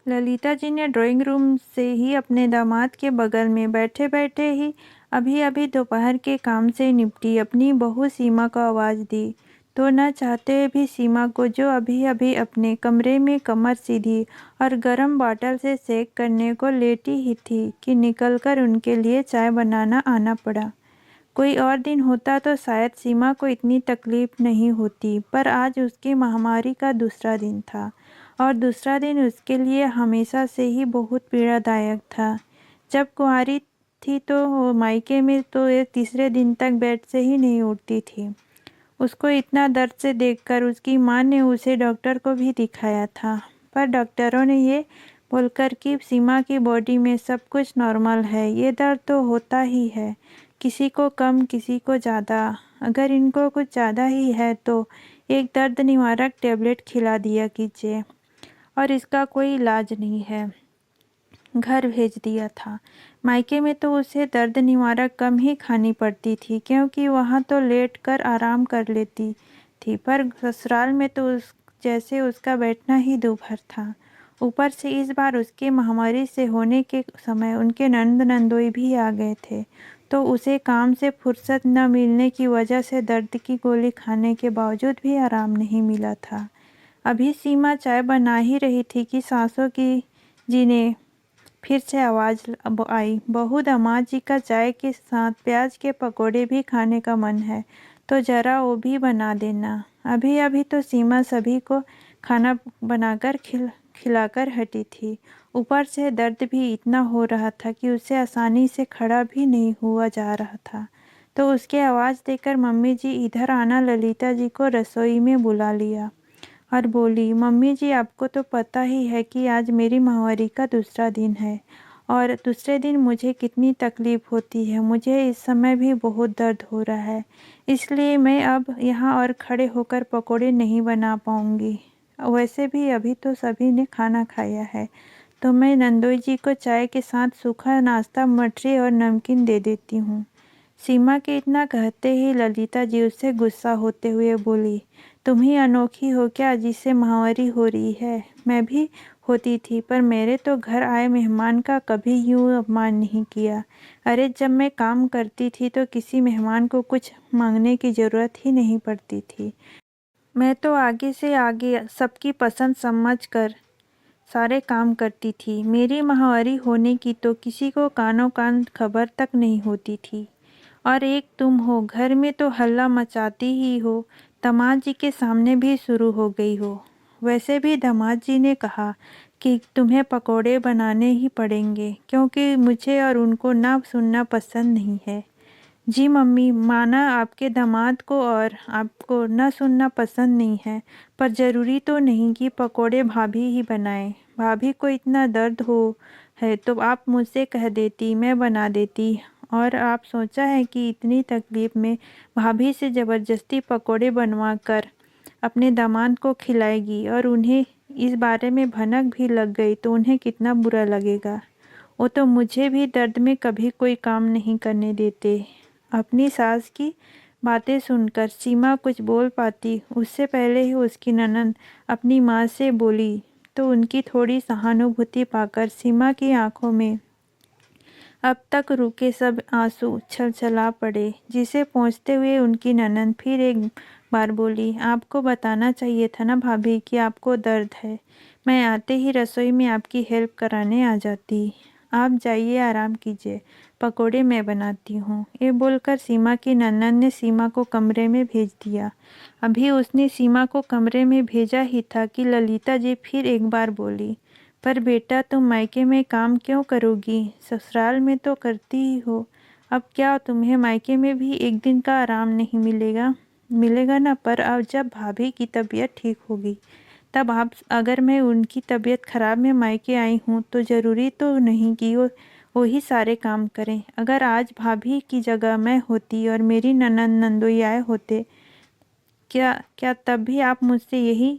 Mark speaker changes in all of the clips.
Speaker 1: ललिता जी ने drawing room से ही अपने दामाद के बगल में बैठे बैठे ही अभी अभी दोपहर के काम से निपटी अपनी बहू सीमा को आवाज़ दी। तो न चाहते हुए भी सीमा को, जो अभी अभी अपने कमरे में कमर सीधी और गर्म बॉटल से सेक करने को लेटी ही थी, कि निकलकर उनके लिए चाय बनाना आना पड़ा। कोई और दिन होता तो शायद सीमा को इतनी तकलीफ नहीं होती, पर आज उसकी महामारी का दूसरा दिन था, और दूसरा दिन उसके लिए हमेशा से ही बहुत पीड़ादायक था। जब कुंवारी थी तो वो मायके में तो ये तीसरे दिन तक बेड से ही नहीं उठती थी। उसको इतना दर्द से देखकर उसकी माँ ने उसे डॉक्टर को भी दिखाया था, पर डॉक्टरों ने ये बोलकर कि सीमा की बॉडी में सब कुछ नॉर्मल है, ये दर्द तो होता ही है, किसी को कम किसी को ज़्यादा। अगर इनको कुछ ज़्यादा ही है तो एक दर्द निवारक टेबलेट खिला दिया कीजिए, और इसका कोई इलाज नहीं है। घर भेज दिया था। मायके में तो उसे दर्द निवारक कम ही खानी पड़ती थी, क्योंकि वहाँ तो लेट कर आराम कर लेती थी, पर ससुराल में तो जैसे उसका बैठना ही दूभर था। ऊपर से इस बार उसके महामारी से होने के समय उनके नंद नंदोई भी आ गए थे, तो उसे काम से फुर्सत न मिलने की वजह से दर्द की गोली खाने के बावजूद भी आराम नहीं मिला था। अभी सीमा चाय बना ही रही थी कि सासों की जी ने फिर से आवाज़ आई, बहू दामाद जी का चाय के साथ प्याज के पकोड़े भी खाने का मन है, तो ज़रा वो भी बना देना। अभी अभी तो सीमा सभी को खाना बनाकर खिलाकर हटी थी, ऊपर से दर्द भी इतना हो रहा था कि उसे आसानी से खड़ा भी नहीं हुआ जा रहा था। तो उसके आवाज़ देकर मम्मी जी इधर आना ललिता जी को रसोई में बुला लिया और बोली, मम्मी जी आपको तो पता ही है कि आज मेरी माहवारी का दूसरा दिन है, और दूसरे दिन मुझे कितनी तकलीफ़ होती है। मुझे इस समय भी बहुत दर्द हो रहा है, इसलिए मैं अब यहाँ और खड़े होकर पकोड़े नहीं बना पाऊँगी। वैसे भी अभी तो सभी ने खाना खाया है, तो मैं नंदोई जी को चाय के साथ सूखा नाश्ता मठरी और नमकीन दे देती हूँ। सीमा के इतना कहते ही ललिता जी उससे गुस्सा होते हुए बोली, तुम ही अनोखी हो क्या जिससे महावरी हो रही है? मैं भी होती थी, पर मेरे तो घर आए मेहमान का कभी यूँ अपमान नहीं किया। अरे जब मैं काम करती थी तो किसी मेहमान को कुछ मांगने की ज़रूरत ही नहीं पड़ती थी। मैं तो आगे से आगे सबकी पसंद समझ कर सारे काम करती थी। मेरी महावरी होने की तो किसी को कानों कान खबर तक नहीं होती थी। और एक तुम हो, घर में तो हल्ला मचाती ही हो, दामाद जी के सामने भी शुरू हो गई हो। वैसे भी दामाद जी ने कहा कि तुम्हें पकोड़े बनाने ही पड़ेंगे, क्योंकि मुझे और उनको ना सुनना पसंद नहीं है। जी मम्मी, माना आपके दामाद को और आपको न सुनना पसंद नहीं है, पर ज़रूरी तो नहीं कि पकोड़े भाभी ही बनाएं। भाभी को इतना दर्द हो है तो आप मुझसे कह देती, मैं बना देती। और आप सोचा है कि इतनी तकलीफ़ में भाभी से ज़बरदस्ती पकोड़े बनवा कर अपने दामाद को खिलाएगी, और उन्हें इस बारे में भनक भी लग गई तो उन्हें कितना बुरा लगेगा। वो तो मुझे भी दर्द में कभी कोई काम नहीं करने देते। अपनी सास की बातें सुनकर सीमा कुछ बोल पाती उससे पहले ही उसकी ननद अपनी माँ से बोली, तो उनकी थोड़ी सहानुभूति पाकर सीमा की आंखों में अब तक रुके सब आंसू छलछला पड़े, जिसे पहुँचते हुए उनकी ननद फिर एक बार बोली, आपको बताना चाहिए था ना भाभी कि आपको दर्द है। मैं आते ही रसोई में आपकी हेल्प कराने आ जाती। आप जाइए, आराम कीजिए, पकोड़े मैं बनाती हूँ। ये बोलकर सीमा की ननद ने सीमा को कमरे में भेज दिया। अभी उसने सीमा को कमरे में भेजा ही था कि ललिता जी फिर एक बार बोली, पर बेटा तुम मायके में काम क्यों करोगी? ससुराल में तो करती ही हो। अब क्या तुम्हें मायके में भी एक दिन का आराम नहीं मिलेगा? मिलेगा ना, पर अब जब भाभी की तबीयत ठीक होगी तब आप, अगर मैं उनकी तबीयत खराब में मायके आई हूँ तो ज़रूरी तो नहीं कि वो ही सारे काम करें। अगर आज भाभी की जगह मैं होती और मेरी ननद नंदोई आए होते, क्या क्या तब भी आप मुझसे यही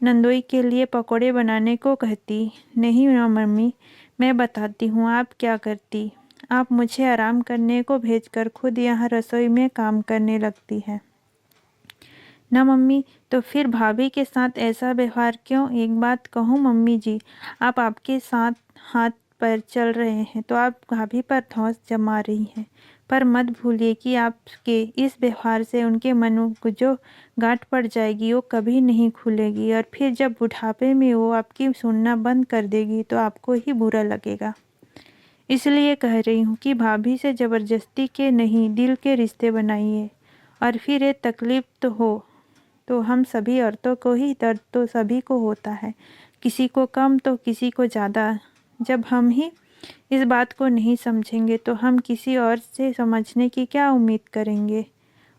Speaker 1: नंदोई के लिए पकोड़े बनाने को कहती? नहीं ना मम्मी, मैं बताती हूँ आप क्या करती। आप मुझे आराम करने को भेजकर खुद यहाँ रसोई में काम करने लगती हैं। ना मम्मी, तो फिर भाभी के साथ ऐसा व्यवहार क्यों? एक बात कहूँ मम्मी जी, आप आपके साथ हाथ पर चल रहे हैं तो आप भाभी पर धौंस जमा रही हैं। पर मत भूलिए कि आपके इस व्यवहार से उनके मन को जो गांठ पड़ जाएगी वो कभी नहीं खुलेगी, और फिर जब बुढ़ापे में वो आपकी सुनना बंद कर देगी तो आपको ही बुरा लगेगा। इसलिए कह रही हूँ कि भाभी से ज़बरदस्ती के नहीं, दिल के रिश्ते बनाइए। और फिर ये तकलीफ़ तो हम सभी औरतों को ही, दर्द तो सभी को होता है, किसी को कम तो किसी को ज़्यादा। जब हम ही इस बात को नहीं समझेंगे तो हम किसी और से समझने की क्या उम्मीद करेंगे?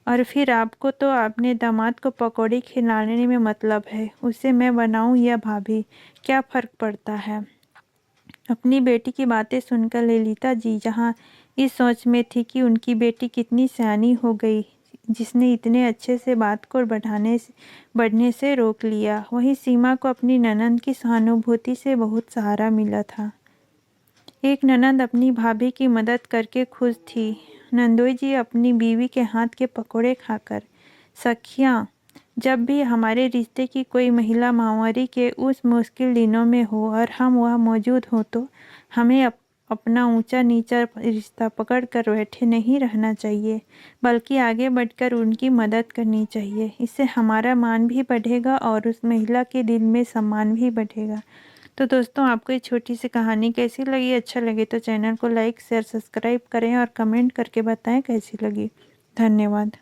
Speaker 1: और फिर आपको तो अपने दामाद को पकौड़े खिलाने में मतलब है, उसे मैं बनाऊं या भाभी, क्या फ़र्क पड़ता है? अपनी बेटी की बातें सुनकर ललिता जी जहाँ इस सोच में थी कि उनकी बेटी कितनी सयानी हो गई, जिसने इतने अच्छे से बात को बढ़ने से रोक लिया, वहीं सीमा को अपनी ननंद की सहानुभूति से बहुत सहारा मिला था। एक ननंद अपनी भाभी की मदद करके खुश थी। नंदोई जी अपनी बीवी के हाथ के पकोड़े खाकर, सखियाँ, जब भी हमारे रिश्ते की कोई महिला माहवारी के उस मुश्किल दिनों में हो और हम वहाँ मौजूद हों तो हमें अपना ऊंचा नीचा रिश्ता पकड़ कर बैठे नहीं रहना चाहिए, बल्कि आगे बढ़कर उनकी मदद करनी चाहिए। इससे हमारा मान भी बढ़ेगा और उस महिला के दिल में सम्मान भी बढ़ेगा। तो दोस्तों, आपको ये छोटी सी कहानी कैसी लगी? अच्छा लगे तो चैनल को लाइक शेयर सब्सक्राइब करें और कमेंट करके बताएं कैसी लगी। धन्यवाद।